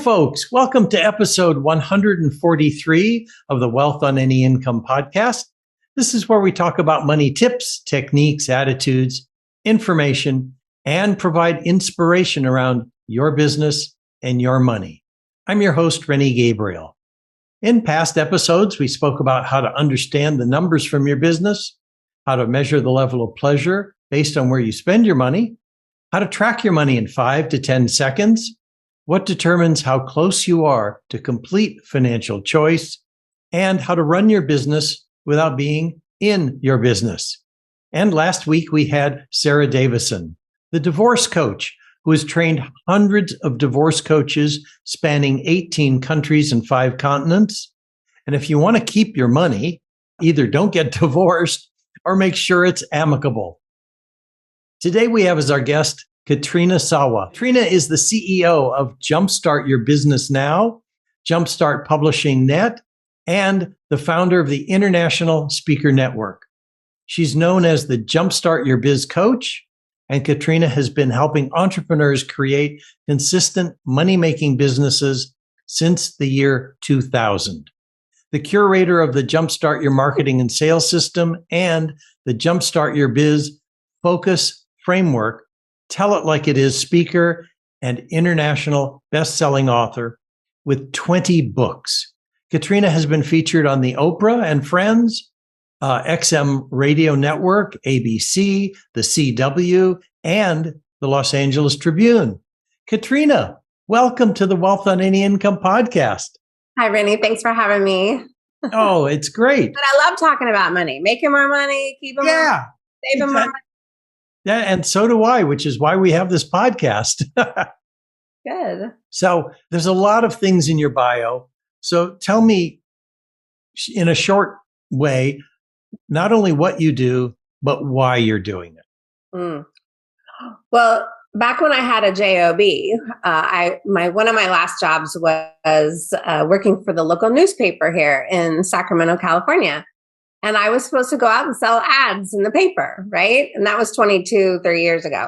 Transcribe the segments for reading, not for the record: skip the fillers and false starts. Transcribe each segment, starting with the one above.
folks. Welcome to episode 143 of the Wealth on Any Income podcast. This is where we talk about money tips, techniques, attitudes, information, and provide inspiration around your business and your money. I'm your host, Rennie Gabriel. In past episodes, we spoke about how to understand the numbers from your business, how to measure the level of pleasure based on where you spend your money, how to track your money in 5 to 10 seconds, what determines how close you are to complete financial choice, and how to run your business without being in your business. And last week, we had Sarah Davison, the divorce coach, who has trained hundreds of divorce coaches spanning 18 countries and 5 continents. And if you want to keep your money, either don't get divorced or make sure it's amicable. Today, we have as our guest Katrina Sawa. Katrina is the CEO of Jumpstart Your Business Now, Jumpstart Publishing Net, and the founder of the International Speaker Network. She's known as the Jumpstart Your Biz Coach, and Katrina has been helping entrepreneurs create consistent money-making businesses since the year 2000. The curator of the Jumpstart Your Marketing and Sales System and the Jumpstart Your Biz Focus Framework, Tell It Like It Is speaker and international best-selling author with 20 books. Katrina has been featured on the Oprah and Friends, XM Radio Network, ABC, the CW, and the Los Angeles Tribune. Katrina, welcome to the Wealth on Any Income podcast. Hi, Rennie. Thanks for having me. Oh, it's great. But I love talking about money, making more money, keeping more money, saving more money. Yeah, and so do I, which is why we have this podcast. Good. So there's a lot of things in your bio. So tell me in a short way, not only what you do, but why you're doing it. Well, back when I had a job, one of my last jobs was working for the local newspaper here in Sacramento, California. And I was supposed to go out and sell ads in the paper, right? And that was 30 years ago,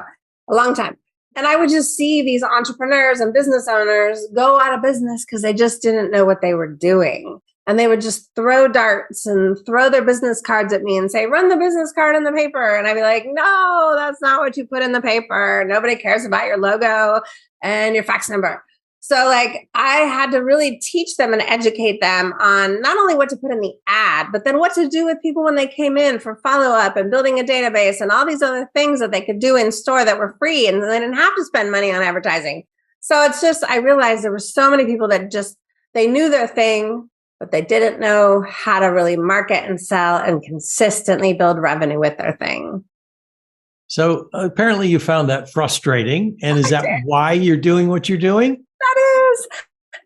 a long time. And I would just see these entrepreneurs and business owners go out of business because they just didn't know what they were doing. And they would just throw darts and throw their business cards at me and say, run the business card in the paper. And I'd be like, no, that's not what you put in the paper. Nobody cares about your logo and your fax number. So I had to really teach them and educate them on not only what to put in the ad, but then what to do with people when they came in for follow-up and building a database and all these other things that they could do in store that were free and they didn't have to spend money on advertising. So it's just, I realized there were so many people that just, they knew their thing, but they didn't know how to really market and sell and consistently build revenue with their thing. So apparently you found that frustrating. And is that why you're doing what you're doing?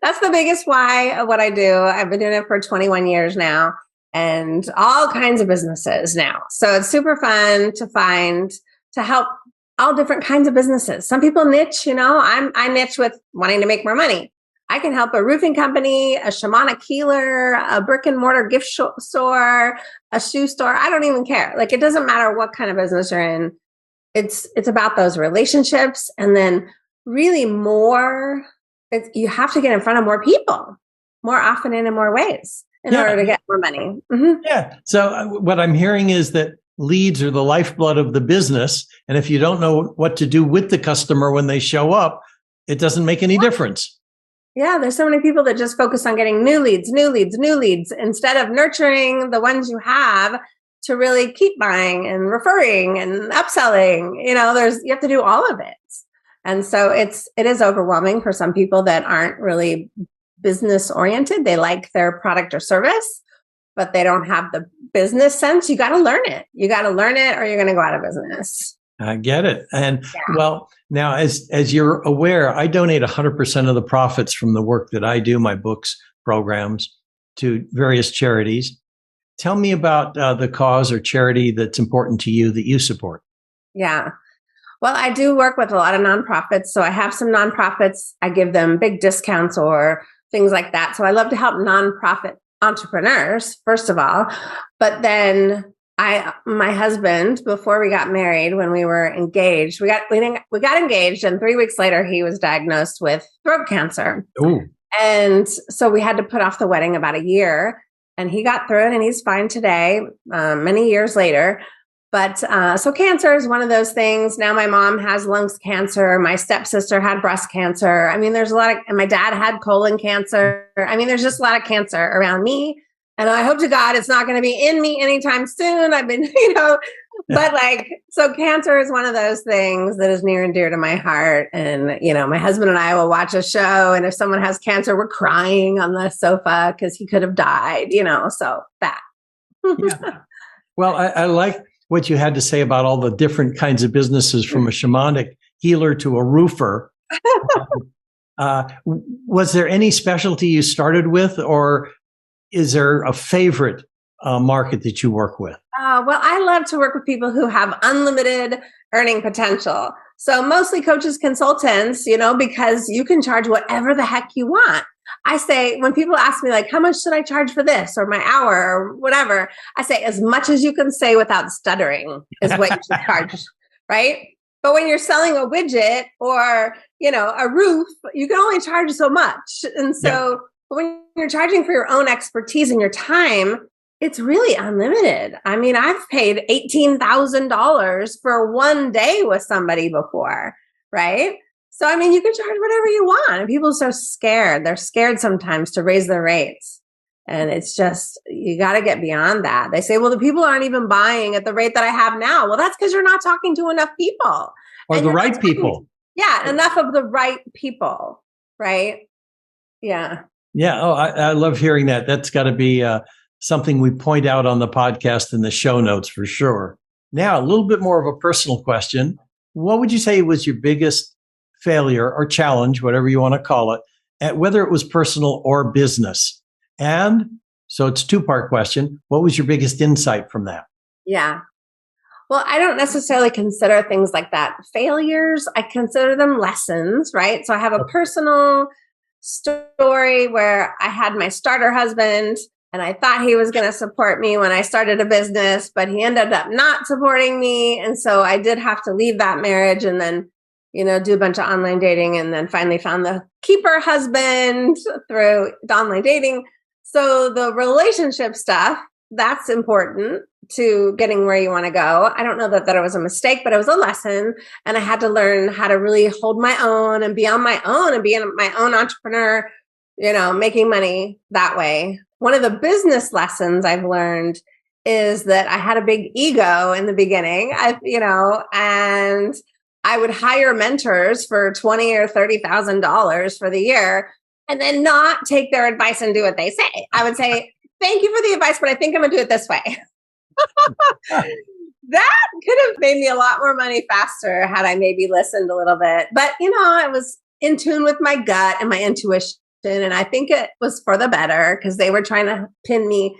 That's the biggest why of what I do. I've been doing it for 21 years now and all kinds of businesses now. So it's super fun to help all different kinds of businesses. Some people niche, I niche with wanting to make more money. I can help a roofing company, a shamanic healer, a brick and mortar gift store, a shoe store. I don't even care. It doesn't matter what kind of business you're in. It's about those relationships. And then really you have to get in front of more people more often and in more ways in order to get more money. Mm-hmm. Yeah. So what I'm hearing is that leads are the lifeblood of the business. And if you don't know what to do with the customer when they show up, it doesn't make any difference. Yeah. There's so many people that just focus on getting new leads, instead of nurturing the ones you have to really keep buying and referring and upselling. You have to do all of it. And so it is overwhelming for some people that aren't really business oriented. They like their product or service, but they don't have the business sense. You got to learn it. Or you're going to go out of business. I get it. And well, now as you're aware, I donate 100% of the profits from the work that I do, my books, programs, to various charities. Tell me about the cause or charity that's important to you that you support. Yeah. Well, I do work with a lot of nonprofits. So I have some nonprofits. I give them big discounts or things like that. So I love to help nonprofit entrepreneurs, first of all. But then My husband, before we got married, when we were engaged, we got engaged, and 3 weeks later, he was diagnosed with throat cancer. Ooh. And so we had to put off the wedding about a year, and he got through it, and he's fine today, many years later. But so cancer is one of those things. Now my mom has lungs cancer. My stepsister had breast cancer. I mean, there's a lot of, and my dad had colon cancer. I mean, there's just a lot of cancer around me. And I hope to God it's not going to be in me anytime soon. I've been, but so cancer is one of those things that is near and dear to my heart. And, my husband and I will watch a show. And if someone has cancer, we're crying on the sofa because he could have died, so that. Yeah. Well, I like what you had to say about all the different kinds of businesses, from a shamanic healer to a roofer. Was there any specialty you started with, or is there a favorite market that you work with? Well, I love to work with people who have unlimited earning potential. So mostly coaches, consultants, because you can charge whatever the heck you want. I say, when people ask me how much should I charge for this or my hour or whatever, I say as much as you can say without stuttering is what you should charge, right? But when you're selling a widget or, a roof, you can only charge so much. And so when you're charging for your own expertise and your time, it's really unlimited. I mean, I've paid $18,000 for one day with somebody before, right? So, I mean, you can charge whatever you want. And people are so scared. They're scared sometimes to raise their rates. And it's just, you got to get beyond that. They say, well, the people aren't even buying at the rate that I have now. Well, that's because you're not talking to enough people. Or the right people. Yeah, enough of the right people, right? Yeah. Yeah. Oh, I love hearing that. That's got to be something we point out on the podcast in the show notes for sure. Now, a little bit more of a personal question. What would you say was your biggest failure or challenge, whatever you want to call it, at whether it was personal or business? And so it's a two-part question. What was your biggest insight from that? Yeah. Well, I don't necessarily consider things like that failures. I consider them lessons, right? So I have a personal story where I had my starter husband, and I thought he was going to support me when I started a business, but he ended up not supporting me. And so I did have to leave that marriage and then do a bunch of online dating, and then finally found the keeper husband through online dating. So the relationship stuff, that's important to getting where you want to go. I don't know that it was a mistake, but it was a lesson. And I had to learn how to really hold my own and be on my own and be my own entrepreneur, making money that way. One of the business lessons I've learned is that I had a big ego in the beginning, and I would hire mentors for $20,000 or $30,000 for the year and then not take their advice and do what they say. I would say, thank you for the advice, but I think I'm going to do it this way. That could have made me a lot more money faster had I maybe listened a little bit. But, I was in tune with my gut and my intuition. And I think it was for the better because they were trying to pin me,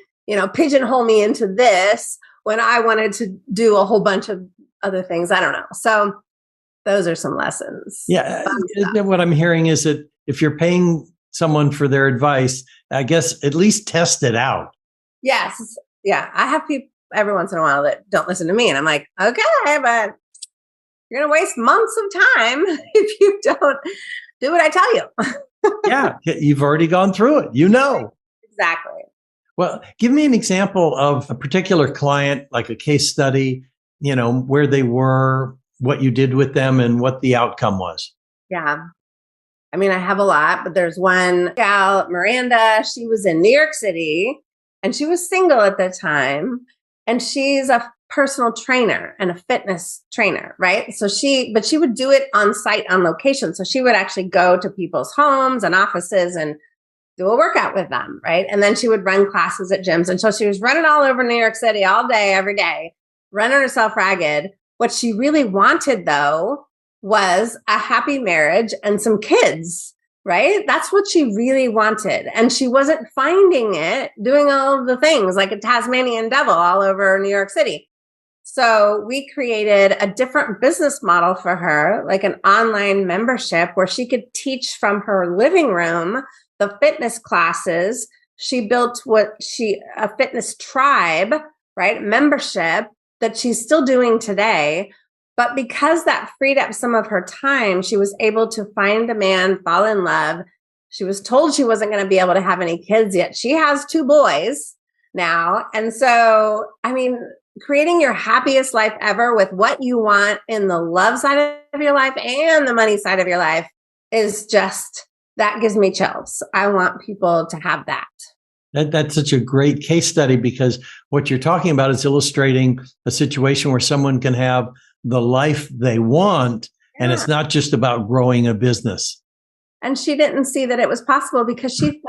pigeonhole me into this when I wanted to do a whole bunch of other things. I don't know. So those are some lessons. Yeah. What I'm hearing is that if you're paying someone for their advice, I guess at least test it out. Yes. Yeah. I have people every once in a while that don't listen to me. And I'm like, okay, but you're going to waste months of time if you don't do what I tell you. Yeah. You've already gone through it. Exactly. Well, give me an example of a particular client, like a case study, where they were, what you did with them, and what the outcome was. Yeah. I mean, I have a lot, but there's one gal, Miranda. She was in New York City and she was single at the time. And she's a personal trainer and a fitness trainer, right? But she would do it on site, on location. So she would actually go to people's homes and offices and do a workout with them, right? And then she would run classes at gyms. And so she was running all over New York City all day, every day, running herself ragged. What she really wanted, though, was a happy marriage and some kids, right? That's what she really wanted. And she wasn't finding it doing all of the things like a Tasmanian devil all over New York City. So we created a different business model for her, like an online membership where she could teach from her living room the fitness classes. She built a fitness tribe, right? Membership that she's still doing today. But because that freed up some of her time, she was able to find a man, fall in love. She was told she wasn't going to be able to have any kids yet. She has 2 boys now. And so, I mean, creating your happiest life ever with what you want in the love side of your life and the money side of your life is just, that gives me chills. I want people to have that. That's such a great case study, because what you're talking about is illustrating a situation where someone can have the life they want, and it's not just about growing a business. And she didn't see that it was possible because she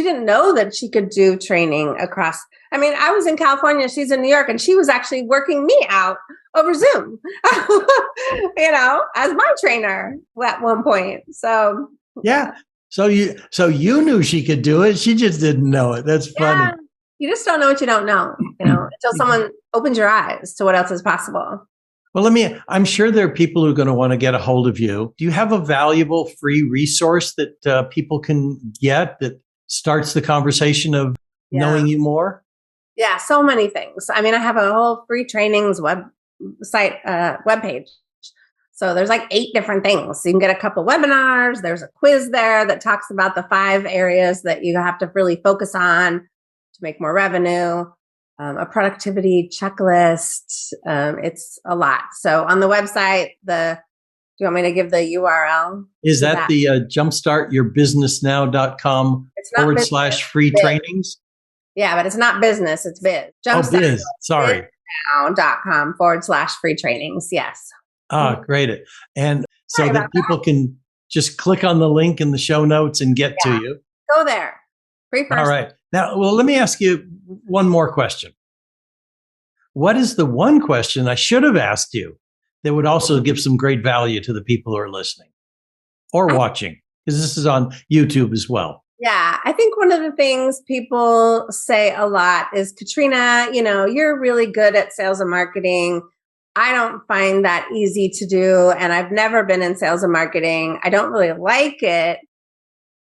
didn't know that she could do training across. I mean, I was in California, she's in New York, and she was actually working me out over Zoom, as my trainer at one point. So yeah. So you knew she could do it. She just didn't know it. That's funny. You just don't know what you don't know, until someone opens your eyes to what else is possible. Well, I'm sure there are people who are going to want to get a hold of you. Do you have a valuable free resource that people can get that starts the conversation of knowing you more? Yeah, so many things. I mean, I have a whole free trainings webpage. So there's like 8 different things. So you can get a couple webinars. There's a quiz there that talks about the 5 areas that you have to really focus on to make more revenue. A productivity checklist. It's a lot. So on the website, do you want me to give the URL? Is that the jumpstartyourbusinessnow.com /free trainings? Yeah, but it's not business, it's biz. Biz. Sorry. Now.com /free trainings. Yes. Great. And so that people can just click on the link in the show notes and get to you. Go there. Free first. All right. Now, let me ask you one more question. What is the one question I should have asked you that would also give some great value to the people who are listening or watching? Because this is on YouTube as well. Yeah, I think one of the things people say a lot is, Katrina, you're really good at sales and marketing. I don't find that easy to do. And I've never been in sales and marketing. I don't really like it.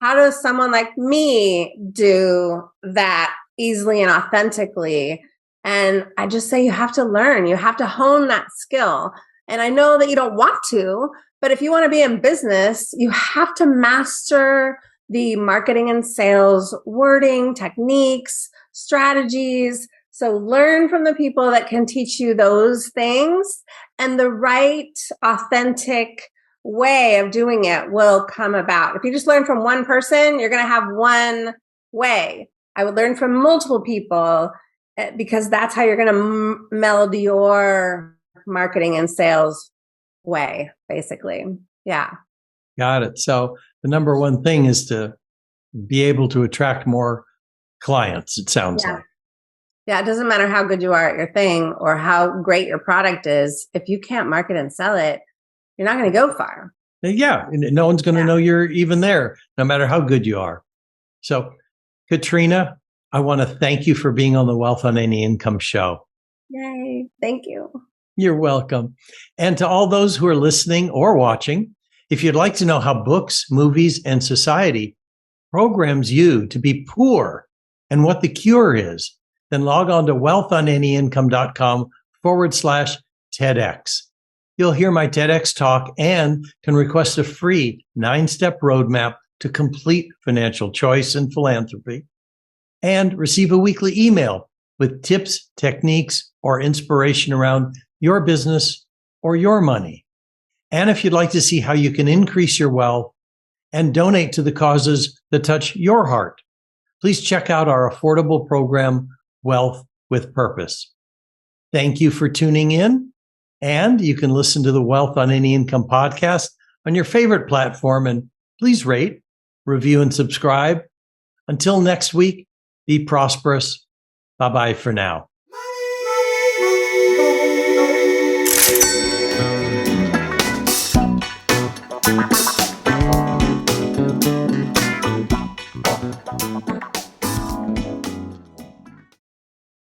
How does someone like me do that easily and authentically? And I just say, you have to learn. You have to hone that skill. And I know that you don't want to, but if you want to be in business, you have to master the marketing and sales wording, techniques, strategies. So learn from the people that can teach you those things, and the right, authentic way of doing it will come about. If you just learn from one person, you're going to have one way. I would learn from multiple people, because that's how you're going to meld your marketing and sales way, basically. Yeah. Got it. So the number one thing is to be able to attract more clients, it sounds like. Yeah, it doesn't matter how good you are at your thing or how great your product is. If you can't market and sell it, you're not going to go far. Yeah. No one's going to know you're even there, no matter how good you are. So, Katrina, I want to thank you for being on the Wealth on Any Income show. Yay. Thank you. You're welcome. And to all those who are listening or watching, if you'd like to know how books, movies, and society programs you to be poor and what the cure is, then log on to wealthonanyincome.com /TEDx. You'll hear my TEDx talk and can request a free 9-step roadmap to complete financial choice and philanthropy, and receive a weekly email with tips, techniques, or inspiration around your business or your money. And if you'd like to see how you can increase your wealth and donate to the causes that touch your heart, please check out our affordable program, Wealth with Purpose. Thank you for tuning in. And you can listen to the Wealth on Any Income podcast on your favorite platform. And please rate, review, and subscribe. Until next week, be prosperous. Bye-bye for now.